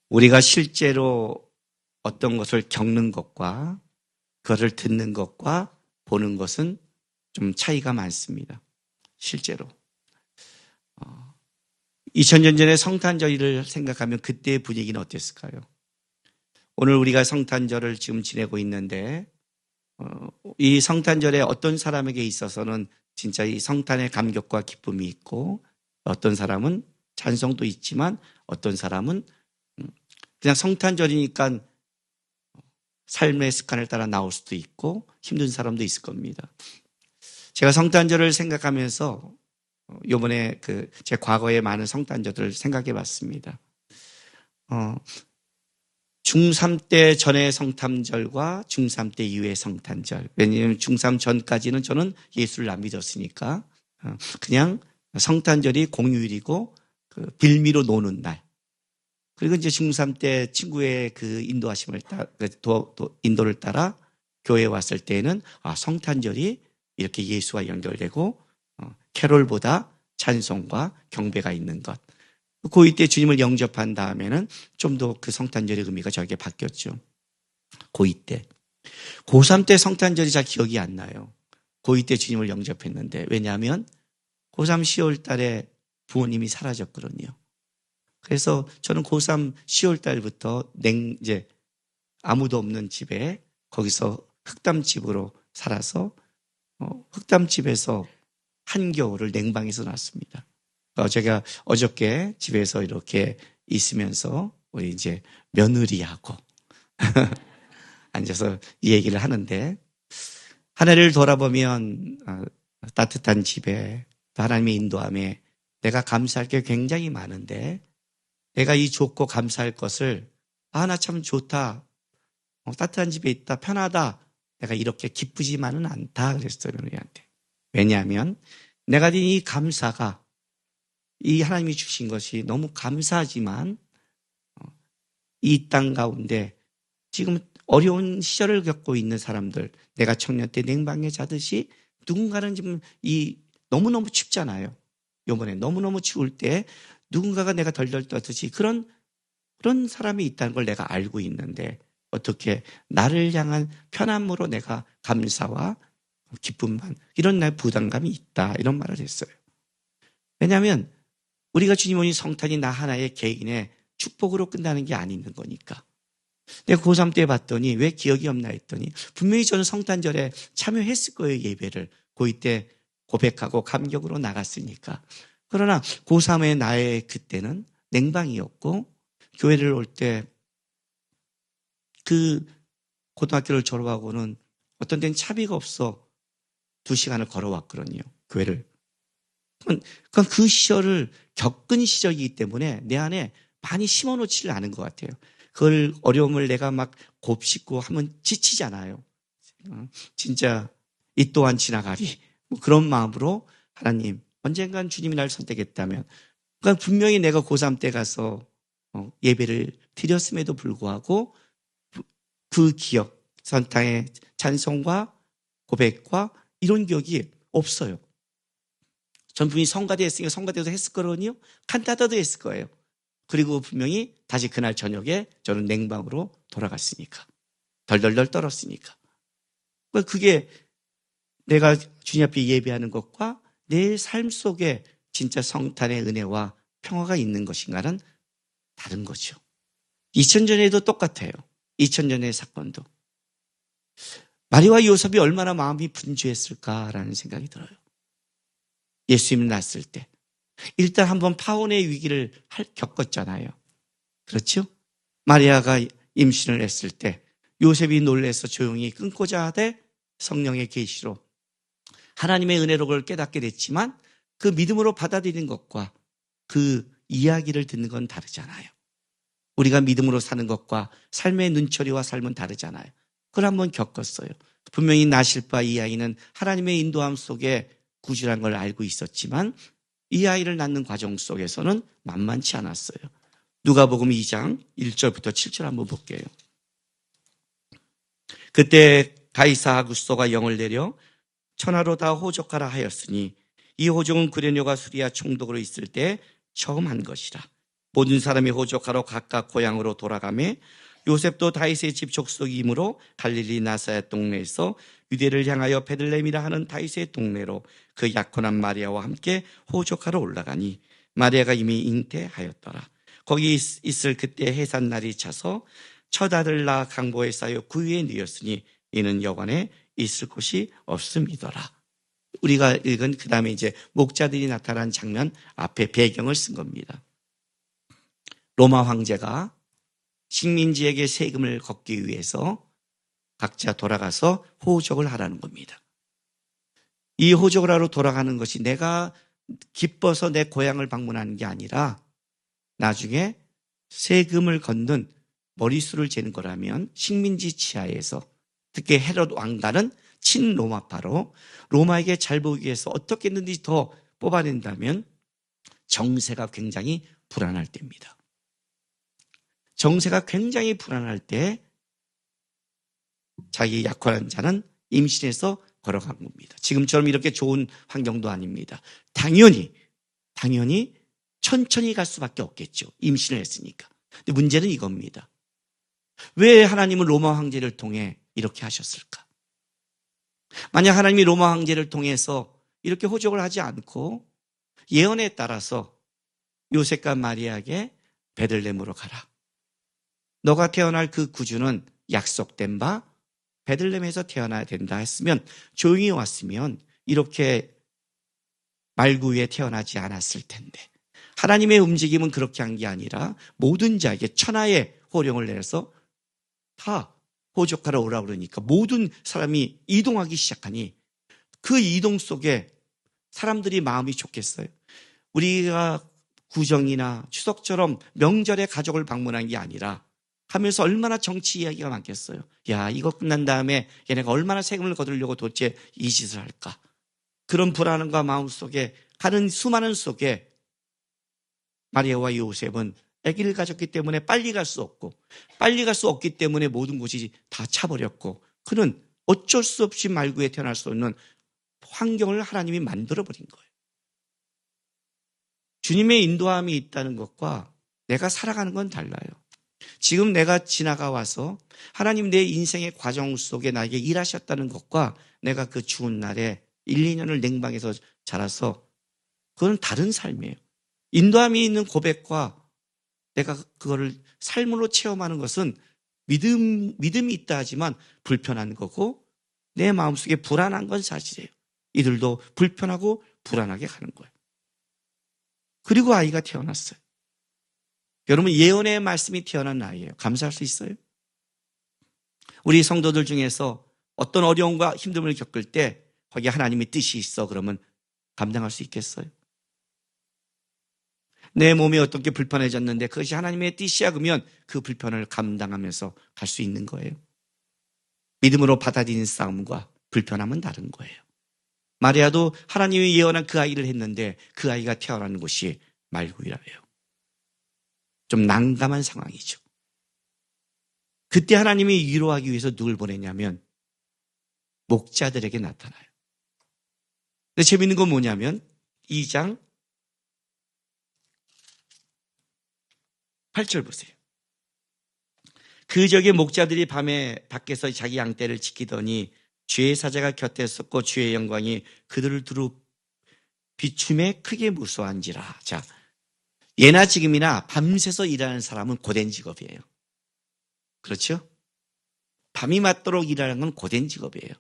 우리가 실제로 어떤 것을 겪는 것과 그것을 듣는 것과 보는 것은 좀 차이가 많습니다. 실제로. 2000년 전에 성탄절을 생각하면 그때의 분위기는 어땠을까요? 오늘 우리가 성탄절을 지금 지내고 있는데 이 성탄절에 어떤 사람에게 있어서는 진짜 이 성탄의 감격과 기쁨이 있고 어떤 사람은 찬송도 있지만 어떤 사람은 그냥 성탄절이니까 삶의 습관을 따라 나올 수도 있고 힘든 사람도 있을 겁니다. 제가 성탄절을 생각하면서 요번에 제 과거의 많은 성탄절을 생각해 봤습니다. 중3 때 전의 성탄절과 중3 때 이후의 성탄절. 왜냐하면 중3 전까지는 저는 예수를 안 믿었으니까 그냥 성탄절이 공휴일이고 빌미로 노는 날. 그리고 이제 중3 때 친구의 인도하심을 인도를 따라 교회에 왔을 때에는 성탄절이 이렇게 예수와 연결되고 캐롤보다 찬송과 경배가 있는 것. 고2 때 주님을 영접한 다음에는 좀 더 그 성탄절의 의미가 저에게 바뀌었죠. 고2 때. 고3 때 성탄절이 잘 기억이 안 나요. 고2 때 주님을 영접했는데 왜냐하면 고3 10월 달에 부모님이 사라졌거든요. 그래서 저는 고3 10월 달부터 이제 아무도 없는 집에 거기서 흑담집으로 살아서 흑담집에서 한겨울을 냉방에서 났습니다. 제가 어저께 집에서 이렇게 있으면서 우리 이제 며느리하고 앉아서 이 얘기를 하는데 한 해를 돌아보면 따뜻한 집에 또 하나님의 인도함에 내가 감사할 게 굉장히 많은데 내가 이 좋고 감사할 것을 나 참 좋다. 따뜻한 집에 있다. 편하다. 내가 이렇게 기쁘지만은 않다. 그랬어요. 며느리한테. 왜냐하면 내가 드린 이 감사가 이 하나님이 주신 것이 너무 감사하지만 이 땅 가운데 지금 어려운 시절을 겪고 있는 사람들 내가 청년 때 냉방에 자듯이 누군가는 지금 너무너무 춥잖아요. 이번에 너무너무 추울 때 누군가가 내가 덜덜 떠듯이 그런 사람이 있다는 걸 내가 알고 있는데 어떻게 나를 향한 편함으로 내가 감사와 기쁨만 이런 날 부담감이 있다 이런 말을 했어요. 왜냐하면 우리가 주님 오니 성탄이 나 하나의 개인의 축복으로 끝나는 게 아닌 거니까. 내가 고3 때 봤더니 왜 기억이 없나 했더니 분명히 저는 성탄절에 참여했을 거예요. 예배를. 고2 때 고백하고 감격으로 나갔으니까. 그러나 고3의 나의 그때는 냉방이었고 교회를 올 때 고등학교를 졸업하고는 어떤 데는 차비가 없어 2시간을 걸어왔거든요. 교회를. 그러니까 그 시절을 겪은 시절이기 때문에 내 안에 많이 심어놓지를 않은 것 같아요. 그걸 어려움을 내가 막 곱씹고 하면 지치잖아요. 진짜 이 또한 지나가리. 그런 마음으로 하나님 언젠간 주님이 날 선택했다면 그러니까 분명히 내가 고3 때 가서 예배를 드렸음에도 불구하고 그 기억, 성탄의 찬송과 고백과 이런 기억이 없어요. 전 분명히 성가대 했으니까 성가대도 했을 거거든요. 칸타타도 했을 거예요. 그리고 분명히 다시 그날 저녁에 저는 냉방으로 돌아갔으니까. 덜덜덜 떨었으니까. 그게 내가 주님 앞에 예배하는 것과 내 삶 속에 진짜 성탄의 은혜와 평화가 있는 것인가는 다른 거죠. 2000년에도 똑같아요. 2000년의 사건도. 마리아와 요셉이 얼마나 마음이 분주했을까라는 생각이 들어요. 예수님이 낳았을 때. 일단 한번 파혼의 위기를 겪었잖아요. 그렇죠? 마리아가 임신을 했을 때 요셉이 놀라서 조용히 끊고자 하되 성령의 계시로 하나님의 은혜로 그걸 깨닫게 됐지만 그 믿음으로 받아들이는 것과 그 이야기를 듣는 건 다르잖아요. 우리가 믿음으로 사는 것과 삶의 눈초리와 삶은 다르잖아요. 그걸 한번 겪었어요. 분명히 나실 바 이 아이는 하나님의 인도함 속에 구주란 걸 알고 있었지만 이 아이를 낳는 과정 속에서는 만만치 않았어요. 누가복음 2장 1절부터 7절 한번 볼게요. 그때 가이사 아구스토가 영을 내려 천하로 다 호적하라 하였으니 이 호적은 구레뇨가 수리아 총독으로 있을 때 처음 한 것이라. 모든 사람이 호족하러 각각 고향으로 돌아가매 요셉도 다윗의 집 족속이므로 갈릴리 나사렛 동네에서 유대를 향하여 베들레헴이라 하는 다윗의 동네로 그 약혼한 마리아와 함께 호족하러 올라가니 마리아가 이미 잉태하였더라. 거기 있을 그때 해산날이 차서 첫 아들 낳아 강보에 쌓여 구유에 누였으니 이는 여관에 있을 곳이 없음이더라. 우리가 읽은 그 다음에 이제 목자들이 나타난 장면 앞에 배경을 쓴 겁니다. 로마 황제가 식민지에게 세금을 걷기 위해서 각자 돌아가서 호적을 하라는 겁니다. 이 호적을 하러 돌아가는 것이 내가 기뻐서 내 고향을 방문하는 게 아니라 나중에 세금을 걷는 머릿수를 재는 거라면 식민지 치하에서 특히 헤롯 왕가는 친로마파로 로마에게 잘 보이기 위해서 어떻게 했는지 더 뽑아낸다면 정세가 굉장히 불안할 때입니다. 정세가 굉장히 불안할 때 자기 약혼한 자는 임신해서 걸어간 겁니다. 지금처럼 이렇게 좋은 환경도 아닙니다. 당연히 천천히 갈 수밖에 없겠죠. 임신을 했으니까. 근데 문제는 이겁니다. 왜 하나님은 로마 황제를 통해 이렇게 하셨을까? 만약 하나님이 로마 황제를 통해서 이렇게 호적을 하지 않고 예언에 따라서 요셉과 마리아에게 베들레헴으로 가라. 너가 태어날 그 구주는 약속된 바 베들레헴에서 태어나야 된다 했으면 조용히 왔으면 이렇게 말구에 태어나지 않았을 텐데 하나님의 움직임은 그렇게 한 게 아니라 모든 자에게 천하의 호령을 내려서 다 호적하러 오라고 그러니까 모든 사람이 이동하기 시작하니 그 이동 속에 사람들이 마음이 좋겠어요. 우리가 구정이나 추석처럼 명절에 가족을 방문한 게 아니라 하면서 얼마나 정치 이야기가 많겠어요. 야, 이거 끝난 다음에 얘네가 얼마나 세금을 거두려고 도대체 이 짓을 할까. 그런 불안함과 마음 속에 가는 수많은 속에 마리아와 요셉은 아기를 가졌기 때문에 빨리 갈 수 없기 때문에 모든 곳이 다 차버렸고 그는 어쩔 수 없이 말구에 태어날 수 없는 환경을 하나님이 만들어버린 거예요. 주님의 인도함이 있다는 것과 내가 살아가는 건 달라요. 지금 내가 지나가 와서 하나님 내 인생의 과정 속에 나에게 일하셨다는 것과 내가 그 추운 날에 1, 2년을 냉방에서 자라서 그건 다른 삶이에요. 인도함이 있는 고백과 내가 그거를 삶으로 체험하는 것은 믿음이 있다 하지만 불편한 거고 내 마음속에 불안한 건 사실이에요. 이들도 불편하고 불안하게 가는 거예요. 그리고 아이가 태어났어요. 여러분 예언의 말씀이 태어난 아이예요. 감사할 수 있어요? 우리 성도들 중에서 어떤 어려움과 힘듦을 겪을 때 거기에 하나님의 뜻이 있어 그러면 감당할 수 있겠어요? 내 몸이 어떻게 불편해졌는데 그것이 하나님의 뜻이야 그러면 그 불편을 감당하면서 갈 수 있는 거예요. 믿음으로 받아들이는 싸움과 불편함은 다른 거예요. 마리아도 하나님이 예언한 그 아이를 했는데 그 아이가 태어난 곳이 말구이라예요. 좀 난감한 상황이죠. 그때 하나님이 위로하기 위해서 누굴 보내냐면 목자들에게 나타나요. 근데 재밌는 건 뭐냐면 2장 8절 보세요. 그저께 목자들이 밤에 밖에서 자기 양떼를 지키더니 주의 사자가 곁에 섰고 주의 영광이 그들을 두루 비춤에 크게 무서워한지라. 자, 예나 지금이나 밤새서 일하는 사람은 고된 직업이에요. 그렇죠? 밤이 맞도록 일하는 건 고된 직업이에요.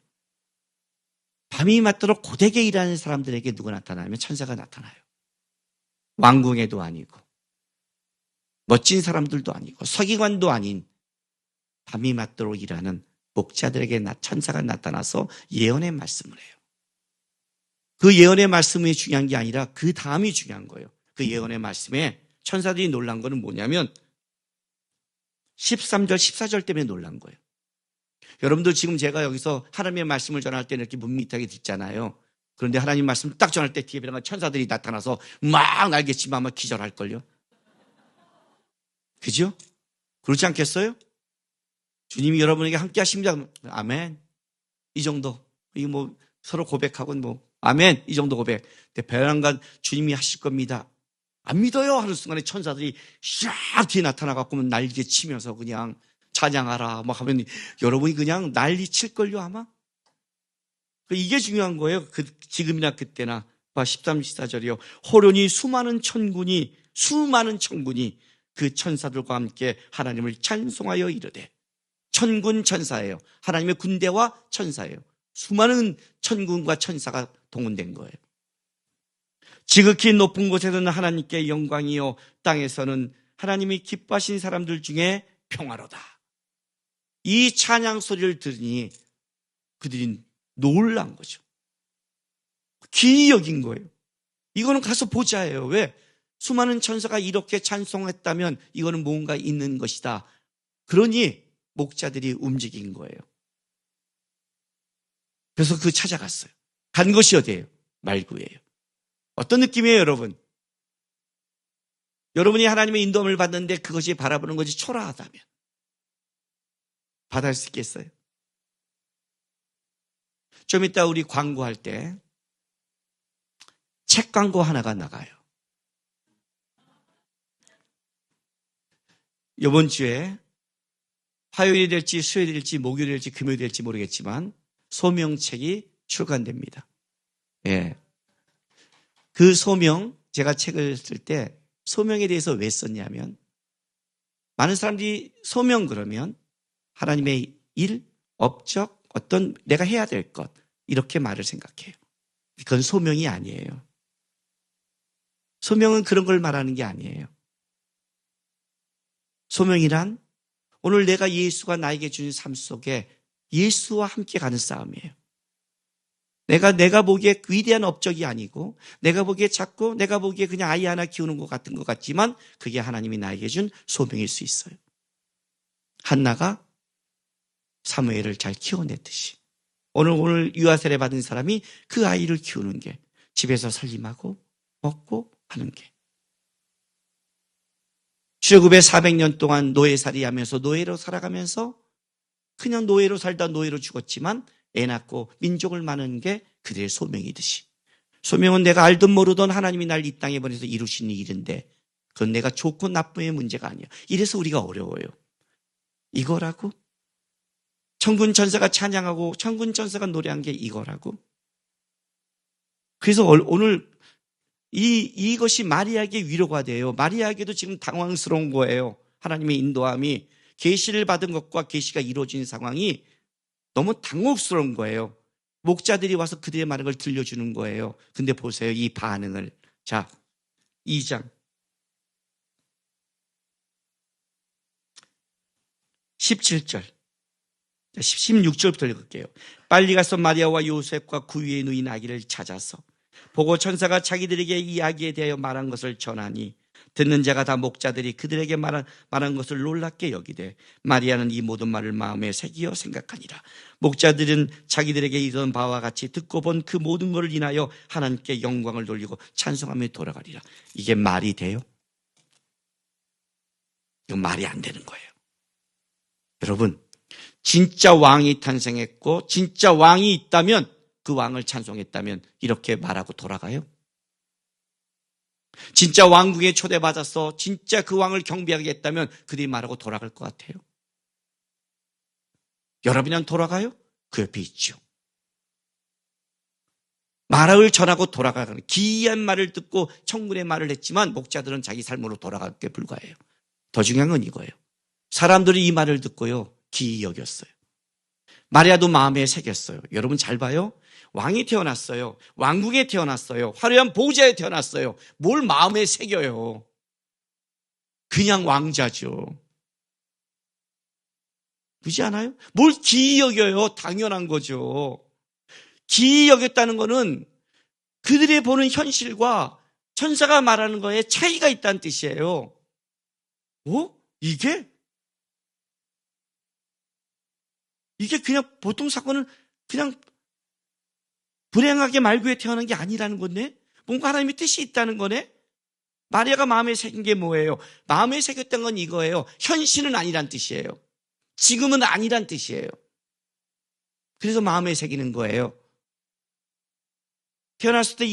밤이 맞도록 고되게 일하는 사람들에게 누가 나타나면 천사가 나타나요. 왕궁에도 아니고 멋진 사람들도 아니고 서기관도 아닌 밤이 맞도록 일하는 목자들에게 천사가 나타나서 예언의 말씀을 해요. 그 예언의 말씀이 중요한 게 아니라 그 다음이 중요한 거예요. 그 예언의 말씀에 천사들이 놀란 거는 뭐냐면 13절, 14절 때문에 놀란 거예요. 여러분들 지금 제가 여기서 하나님의 말씀을 전할 때는 이렇게 밋밋하게 듣잖아요. 그런데 하나님 말씀을 딱 전할 때 뒤에 천사들이 나타나서 막 날개치면 아마 기절할걸요. 그죠? 그렇지 않겠어요? 주님이 여러분에게 함께 하십니다. 아멘. 이 정도. 이게 뭐 서로 고백하고 뭐 아멘. 이 정도 고백. 베란간 주님이 하실 겁니다. 안 믿어요 하는 순간에 천사들이 샥 뒤에 나타나갖고 날개 치면서 그냥 찬양하라 막 하면 여러분이 그냥 난리 칠걸요 아마? 이게 중요한 거예요. 지금이나 그때나. 13, 14절이요. 호련히 수많은 천군이 그 천사들과 함께 하나님을 찬송하여 이르되. 천군 천사예요. 하나님의 군대와 천사예요. 수많은 천군과 천사가 동원된 거예요. 지극히 높은 곳에서는 하나님께 영광이요 땅에서는 하나님이 기뻐하신 사람들 중에 평화로다. 이 찬양 소리를 들으니 그들이 놀란 거죠. 기이 여긴 거예요. 이거는 가서 보자예요. 왜? 수많은 천사가 이렇게 찬송했다면 이거는 뭔가 있는 것이다. 그러니 목자들이 움직인 거예요. 그래서 찾아갔어요. 간 것이 어디예요? 말구예요. 어떤 느낌이에요, 여러분? 여러분이 하나님의 인도함을 받는데 그것이 바라보는 것이 초라하다면 받을 수 있겠어요? 좀 이따 우리 광고할 때 책 광고 하나가 나가요. 이번 주에 화요일이 될지 수요일이 될지 목요일이 될지 금요일이 될지 모르겠지만 소명책이 출간됩니다. 예. 그 소명, 제가 책을 쓸 때 소명에 대해서 왜 썼냐면 많은 사람들이 소명 그러면 하나님의 일, 업적, 어떤 내가 해야 될 것 이렇게 말을 생각해요. 그건 소명이 아니에요. 소명은 그런 걸 말하는 게 아니에요. 소명이란 오늘 내가 예수가 나에게 주는 삶 속에 예수와 함께 가는 싸움이에요. 내가 보기에 위대한 업적이 아니고 내가 보기에 작고 내가 보기에 그냥 아이 하나 키우는 것 같은 것 같지만 그게 하나님이 나에게 준 소명일 수 있어요. 한나가 사무엘을 잘 키워냈듯이 오늘 유아세례 받은 사람이 그 아이를 키우는 게 집에서 살림하고 먹고 하는 게 출애굽에 400년 동안 노예살이 하면서 노예로 살아가면서 그냥 노예로 살다 노예로 죽었지만 애 낳고 민족을 많은 게 그들의 소명이듯이 소명은 내가 알든 모르든 하나님이 날 이 땅에 보내서 이루신 일인데 그건 내가 좋고 나쁨의 문제가 아니야. 이래서 우리가 어려워요. 이거라고? 천군 천사가 찬양하고 천군 천사가 노래한 게 이거라고? 그래서 오늘 이것이 마리아에게 위로가 돼요. 마리아에게도 지금 당황스러운 거예요. 하나님의 인도함이 계시를 받은 것과 계시가 이루어진 상황이 너무 당혹스러운 거예요. 목자들이 와서 그들의 말한 걸 들려주는 거예요. 근데 보세요. 이 반응을. 자, 2장 17절 16절부터 읽을게요. 빨리 가서 마리아와 요셉과 그 위에 누인 아기를 찾아서 보고 천사가 자기들에게 이 아기에 대하여 말한 것을 전하니 듣는 자가 다 목자들이 그들에게 말한 것을 놀랍게 여기되 마리아는 이 모든 말을 마음에 새기어 생각하니라. 목자들은 자기들에게 이런 바와 같이 듣고 본 그 모든 것을 인하여 하나님께 영광을 돌리고 찬송하며 돌아가리라. 이게 말이 돼요? 이건 말이 안 되는 거예요. 여러분, 진짜 왕이 탄생했고 진짜 왕이 있다면 그 왕을 찬송했다면 이렇게 말하고 돌아가요? 진짜 왕궁에 초대받아서 진짜 그 왕을 경배하게 했다면 그들이 말하고 돌아갈 것 같아요? 여러분이랑 돌아가요? 그 옆에 있죠. 말을 전하고 돌아가는 기이한 말을 듣고 천군의 말을 했지만 목자들은 자기 삶으로 돌아갈 게 불과해요. 더 중요한 건 이거예요. 사람들이 이 말을 듣고요 기이 여겼어요. 마리아도 마음에 새겼어요. 여러분 잘 봐요. 왕이 태어났어요. 왕궁에 태어났어요. 화려한 보호자에 태어났어요. 뭘 마음에 새겨요. 그냥 왕자죠. 그렇지 않아요? 뭘 기이 여겨요. 당연한 거죠. 기이 여겼다는 거는 그들이 보는 현실과 천사가 말하는 거에 차이가 있다는 뜻이에요. 이게 그냥 보통 사건은 그냥 불행하게 말구에 태어난 게 아니라는 건데 뭔가 하나님의 뜻이 있다는 거네. 마리아가 마음에 새긴 게 뭐예요? 마음에 새겼던 건 이거예요. 현실은 아니란 뜻이에요. 지금은 아니란 뜻이에요. 그래서 마음에 새기는 거예요. 태어났을 때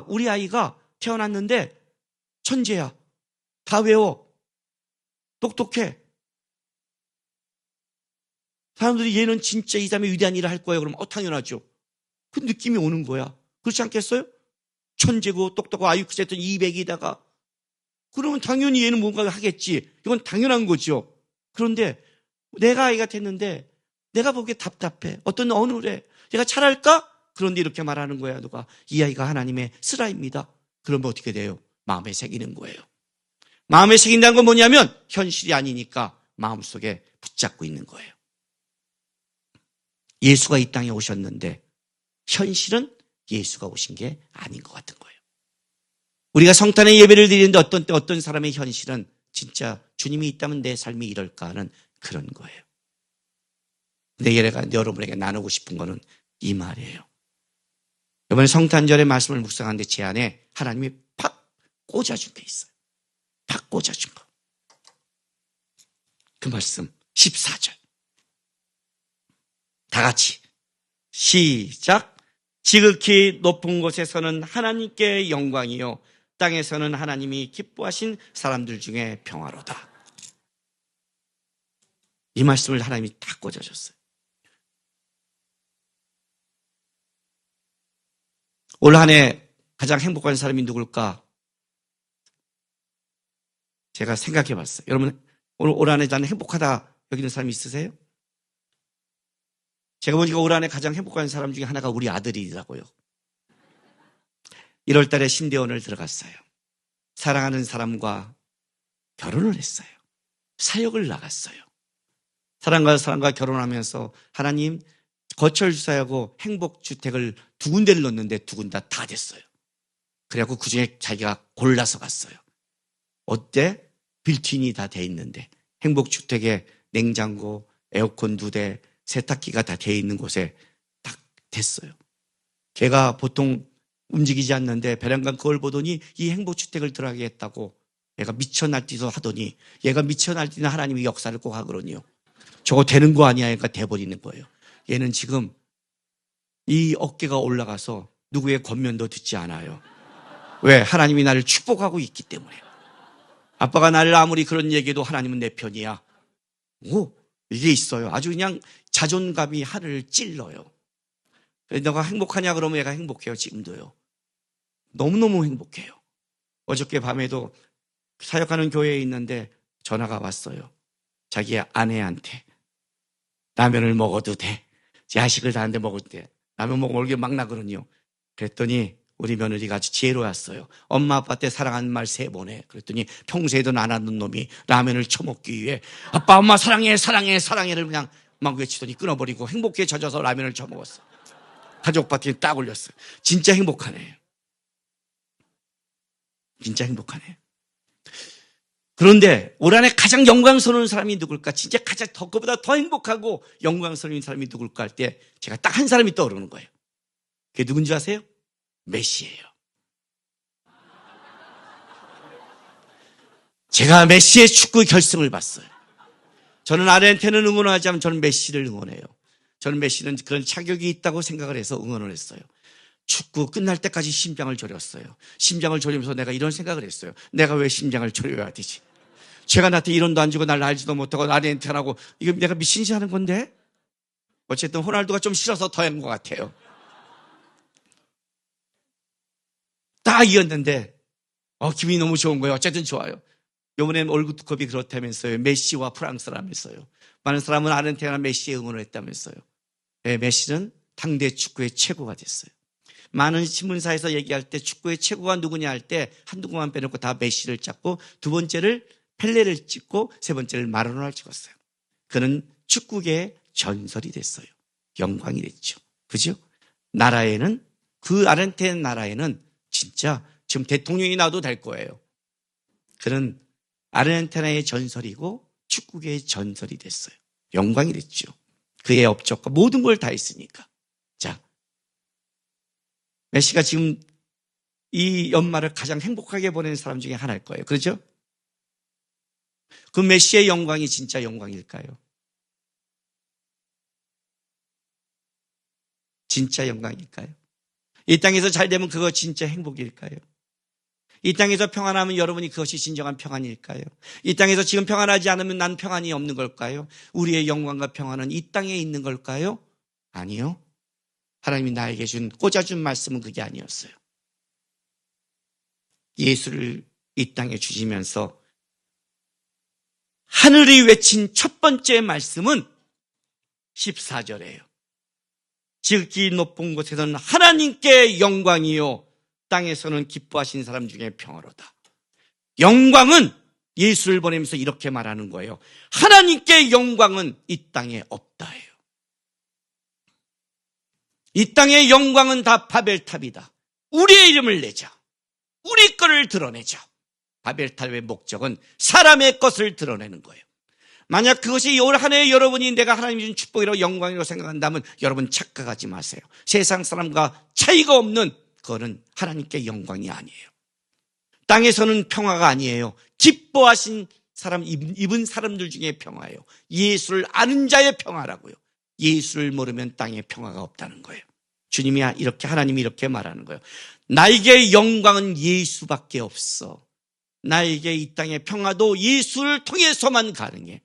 우리 아이가 태어났는데 천재야. 다 외워. 똑똑해. 사람들이 얘는 진짜 이 사람이 위대한 일을 할 거예요. 그러면 당연하죠. 그 느낌이 오는 거야. 그렇지 않겠어요? 천재고 똑똑하고 IQ 세트 200이다가 그러면 당연히 얘는 뭔가 하겠지. 이건 당연한 거죠. 그런데 내가 아이가 됐는데 내가 보기에 답답해. 어느 래 얘가 잘할까? 그런데 이렇게 말하는 거야. 누가? 이 아이가 하나님의 슬아입니다. 그러면 어떻게 돼요? 마음에 새기는 거예요. 마음에 새긴다는 건 뭐냐면 현실이 아니니까 마음속에 붙잡고 있는 거예요. 예수가 이 땅에 오셨는데 현실은 예수가 오신 게 아닌 것 같은 거예요. 우리가 성탄의 예배를 드리는데 어떤 사람의 현실은 진짜 주님이 있다면 내 삶이 이럴까 하는 그런 거예요. 근데 여러분에게 나누고 싶은 거는 이 말이에요. 이번에 성탄절의 말씀을 묵상하는데 제 안에 하나님이 팍 꽂아준 게 있어요. 팍 꽂아준 거. 그 말씀 14절. 다 같이 시작. 지극히 높은 곳에서는 하나님께 영광이요 땅에서는 하나님이 기뻐하신 사람들 중에 평화로다. 이 말씀을 하나님이 딱 꽂아줬어요. 올 한 해 가장 행복한 사람이 누굴까? 제가 생각해 봤어요. 여러분 올 한 해 나는 행복하다 여기는 사람이 있으세요? 제가 보니까 올 한 해 가장 행복한 사람 중에 하나가 우리 아들이더라고요. 1월 달에 신대원을 들어갔어요. 사랑하는 사람과 결혼을 했어요. 사역을 나갔어요. 사람과 결혼하면서 하나님 거철주사하고 행복주택을 2군데를 넣었는데 2군 다 됐어요. 그래갖고 그중에 자기가 골라서 갔어요. 어때? 빌트인이 다 돼 있는데 행복주택에 냉장고, 에어컨 2대, 세탁기가 다 돼 있는 곳에 딱 됐어요. 걔가 보통 움직이지 않는데 베란간 그걸 보더니 이 행복주택을 들어가겠다고 얘가 미쳐 날뛰서 하더니 얘가 미쳐 날뛰는 하나님의 역사를 꼭 하거든요. 저거 되는 거 아니야? 그러니까 돼버리는 거예요. 얘는 지금 이 어깨가 올라가서 누구의 권면도 듣지 않아요. 왜? 하나님이 나를 축복하고 있기 때문에. 아빠가 나를 아무리 그런 얘기해도 하나님은 내 편이야. 오, 이게 있어요. 아주 그냥 자존감이 하늘을 찔러요. 너가 행복하냐 그러면 얘가 행복해요. 지금도요. 너무너무 행복해요. 어저께 밤에도 사역하는 교회에 있는데 전화가 왔어요. 자기 아내한테 라면을 먹어도 돼. 야식을 다 하는데 먹어도 돼. 라면 먹으면 얼굴이 막 나거든요. 그랬더니 우리 며느리가 아주 지혜로웠어요. 엄마 아빠 때 사랑한 말 3번 해. 그랬더니 평소에도 안 하는 놈이 라면을 처먹기 위해 아빠 엄마 사랑해 사랑해 사랑해를 그냥 막 외치더니 끊어버리고 행복에 젖어서 라면을 처먹었어. 가족 파티에 딱 올렸어요. 진짜 행복하네. 진짜 행복하네. 그런데 올 한해 가장 영광스러운 사람이 누굴까? 진짜 가장 그보다 더 행복하고 영광스러운 사람이 누굴까 할 때 제가 딱 한 사람이 떠오르는 거예요. 그게 누군지 아세요? 메시예요. 제가 메시의 축구 결승을 봤어요. 저는 아르헨티나를 응원하지 않으면 저는 메시를 응원해요. 저는 메시는 그런 자격이 있다고 생각을 해서 응원을 했어요. 축구 끝날 때까지 심장을 졸였어요. 심장을 졸이면서 내가 이런 생각을 했어요. 내가 왜 심장을 졸여야 되지? 제가 나한테 이론도 안 주고 날 알지도 못하고 아르헨티나라고 이거 내가 미친 짓 하는 건데? 어쨌든 호날두가 좀 싫어서 더 한 것 같아요. 다 이겼는데 기분이 너무 좋은 거예요. 어쨌든 좋아요. 이번엔 월드컵이 그렇다면서요. 메시와 프랑스라면서요. 많은 사람은 아르헨티나 메시에 응원을 했다면서요. 네, 메시는 당대 축구의 최고가 됐어요. 많은 신문사에서 얘기할 때 축구의 최고가 누구냐 할 때 한두 군만 빼놓고 다 메시를 잡고 2번째를 펠레를 찍고 3번째를 마라도나를 찍었어요. 그는 축구계의 전설이 됐어요. 영광이 됐죠. 그죠? 나라에는 그 아르헨티나 나라에는 진짜 지금 대통령이 나와도 될 거예요. 그는 아르헨티나의 전설이고 축구계의 전설이 됐어요. 영광이 됐죠. 그의 업적과 모든 걸 다 했으니까. 자, 메시가 지금 이 연말을 가장 행복하게 보낸 사람 중에 하나일 거예요. 그렇죠? 그 메시의 영광이 진짜 영광일까요? 진짜 영광일까요? 이 땅에서 잘 되면 그거 진짜 행복일까요? 이 땅에서 평안하면 여러분이 그것이 진정한 평안일까요? 이 땅에서 지금 평안하지 않으면 난 평안이 없는 걸까요? 우리의 영광과 평안은 이 땅에 있는 걸까요? 아니요. 하나님이 나에게 꽂아준 말씀은 그게 아니었어요. 예수를 이 땅에 주시면서 하늘이 외친 첫 번째 말씀은 14절이에요. 지극히 높은 곳에서는 하나님께 영광이요 땅에서는 기뻐하신 사람 중에 평화로다. 영광은 예수를 보내면서 이렇게 말하는 거예요. 하나님께 영광은 이 땅에 없다예요. 이 땅의 영광은 다 바벨탑이다. 우리의 이름을 내자. 우리 거를 드러내자. 바벨탑의 목적은 사람의 것을 드러내는 거예요. 만약 그것이 올 한 해 여러분이 내가 하나님이 준 축복이라고 영광이라고 생각한다면 여러분 착각하지 마세요. 세상 사람과 차이가 없는 그거는 하나님께 영광이 아니에요. 땅에서는 평화가 아니에요. 기뻐하신 사람, 입은 사람들 중에 평화예요. 예수를 아는 자의 평화라고요. 예수를 모르면 땅에 평화가 없다는 거예요. 주님이 이렇게, 하나님이 이렇게 말하는 거예요. 나에게 영광은 예수밖에 없어. 나에게 이 땅의 평화도 예수를 통해서만 가능해.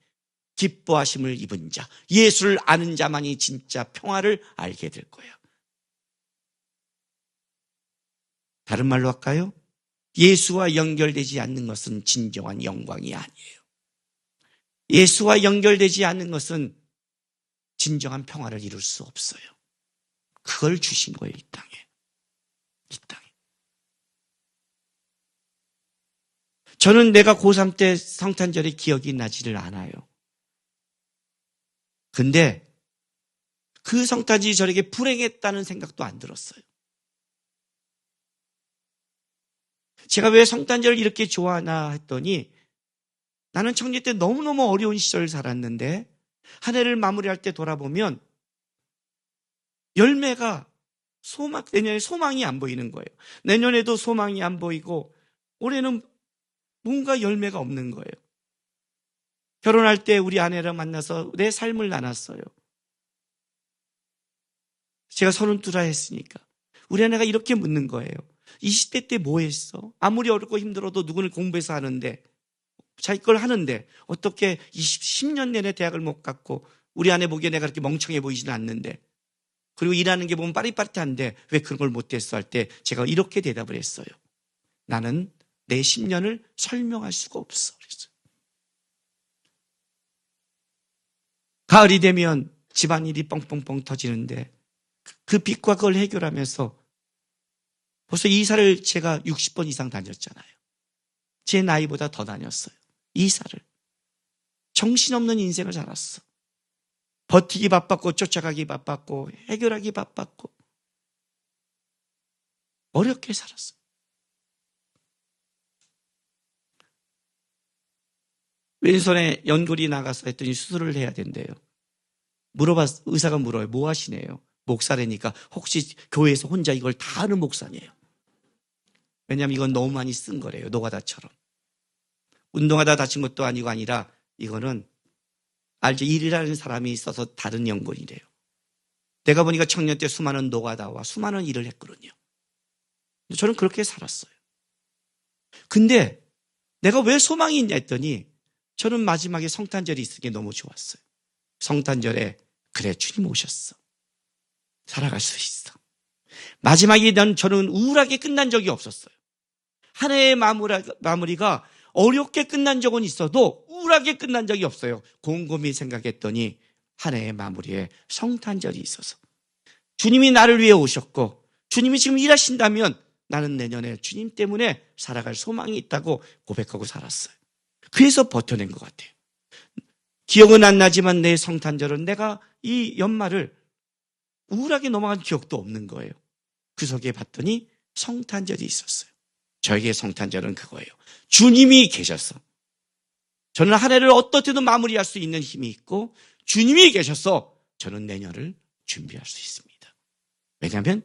기뻐하심을 입은 자, 예수를 아는 자만이 진짜 평화를 알게 될 거예요. 다른 말로 할까요? 예수와 연결되지 않는 것은 진정한 영광이 아니에요. 예수와 연결되지 않는 것은 진정한 평화를 이룰 수 없어요. 그걸 주신 거예요, 이 땅에. 이 땅에. 저는 내가 고3 때 성탄절의 기억이 나지를 않아요. 근데 그 성탄절이 저에게 불행했다는 생각도 안 들었어요. 제가 왜 성탄절을 이렇게 좋아하나 했더니 나는 청년 때 너무너무 어려운 시절을 살았는데 한 해를 마무리할 때 돌아보면 열매가 내년에 소망이 안 보이는 거예요. 내년에도 소망이 안 보이고 올해는 뭔가 열매가 없는 거예요. 결혼할 때 우리 아내랑 만나서 내 삶을 나눴어요. 제가 32라 했으니까. 우리 아내가 이렇게 묻는 거예요. 20대 때 뭐 했어? 아무리 어렵고 힘들어도 누구는 공부해서 하는데 자기 걸 하는데 어떻게 10년 내내 대학을 못 갔고 우리 아내 보기에 내가 그렇게 멍청해 보이지는 않는데 그리고 일하는 게 보면 빠릿빠릿한데 왜 그런 걸 못했어 할 때 제가 이렇게 대답을 했어요. 나는 내 10년을 설명할 수가 없어. 그랬어요. 가을이 되면 집안일이 뻥뻥뻥 터지는데 그 빚과 그걸 해결하면서 벌써 이사를 제가 60번 이상 다녔잖아요. 제 나이보다 더 다녔어요. 이사를. 정신없는 인생을 살았어. 버티기 바빴고 쫓아가기 바빴고 해결하기 바빴고 어렵게 살았어요. 왼손에 연골이 나가서 했더니 수술을 해야 된대요. 의사가 물어요. 뭐 하시네요? 목사라니까 혹시 교회에서 혼자 이걸 다 하는 목사니에요. 왜냐하면 이건 너무 많이 쓴 거래요. 노가다처럼. 운동하다 다친 것도 아니라 이거는 알죠? 일이라는 사람이 있어서 다른 연골이래요. 내가 보니까 청년 때 수많은 노가다와 수많은 일을 했거든요. 저는 그렇게 살았어요. 근데 내가 왜 소망이 있냐 했더니 저는 마지막에 성탄절이 있는 게 너무 좋았어요. 성탄절에 그래 주님 오셨어. 살아갈 수 있어. 마지막에 저는 우울하게 끝난 적이 없었어요. 한 해의 마무리가 어렵게 끝난 적은 있어도 우울하게 끝난 적이 없어요. 곰곰이 생각했더니 한 해의 마무리에 성탄절이 있어서 주님이 나를 위해 오셨고 주님이 지금 일하신다면 나는 내년에 주님 때문에 살아갈 소망이 있다고 고백하고 살았어요. 그래서 버텨낸 것 같아요. 기억은 안 나지만 내 성탄절은 내가 이 연말을 우울하게 넘어간 기억도 없는 거예요. 그 속에 봤더니 성탄절이 있었어요. 저에게 성탄절은 그거예요. 주님이 계셔서 저는 한 해를 어떻게든 마무리할 수 있는 힘이 있고 주님이 계셔서 저는 내년을 준비할 수 있습니다. 왜냐하면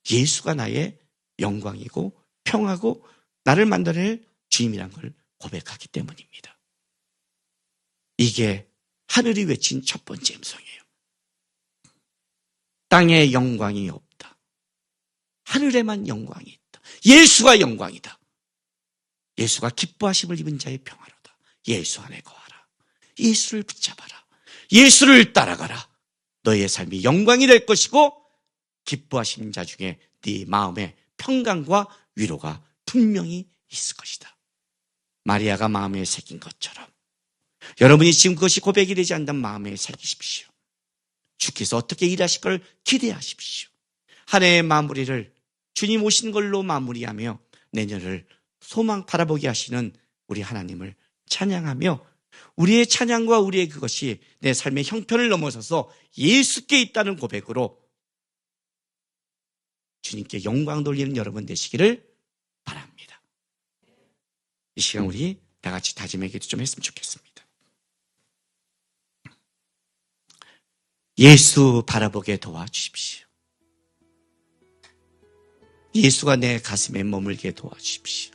예수가 나의 영광이고 평화고 나를 만들어낼 주님이란 걸 고백하기 때문입니다. 이게 하늘이 외친 첫 번째 음성이에요. 땅에 영광이 없다. 하늘에만 영광이 있다. 예수가 영광이다. 예수가 기뻐하심을 입은 자의 평화로다. 예수 안에 거하라. 예수를 붙잡아라. 예수를 따라가라. 너의 삶이 영광이 될 것이고 기뻐하시는 자 중에 네 마음에 평강과 위로가 분명히 있을 것이다. 마리아가 마음에 새긴 것처럼 여러분이 지금 그것이 고백이 되지 않는 마음에 새기십시오. 주께서 어떻게 일하실 걸 기대하십시오. 한 해의 마무리를 주님 오신 걸로 마무리하며 내년을 소망 바라보게 하시는 우리 하나님을 찬양하며 우리의 찬양과 우리의 그것이 내 삶의 형편을 넘어서서 예수께 있다는 고백으로 주님께 영광 돌리는 여러분 되시기를 바랍니다. 이 시간 우리 다 같이 다짐의 기도 좀 했으면 좋겠습니다. 예수 바라보게 도와주십시오. 예수가 내 가슴에 머물게 도와주십시오.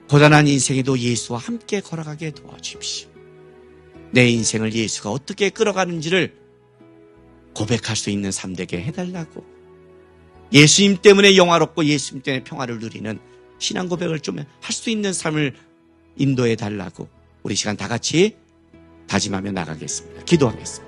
고단한 인생에도 예수와 함께 걸어가게 도와주십시오. 내 인생을 예수가 어떻게 끌어가는지를 고백할 수 있는 삶 되게 해달라고, 예수님 때문에 영화롭고 예수님 때문에 평화를 누리는 신앙 고백을 좀 할 수 있는 삶을 인도해 달라고 우리 시간 다 같이 다짐하며 나가겠습니다. 기도하겠습니다.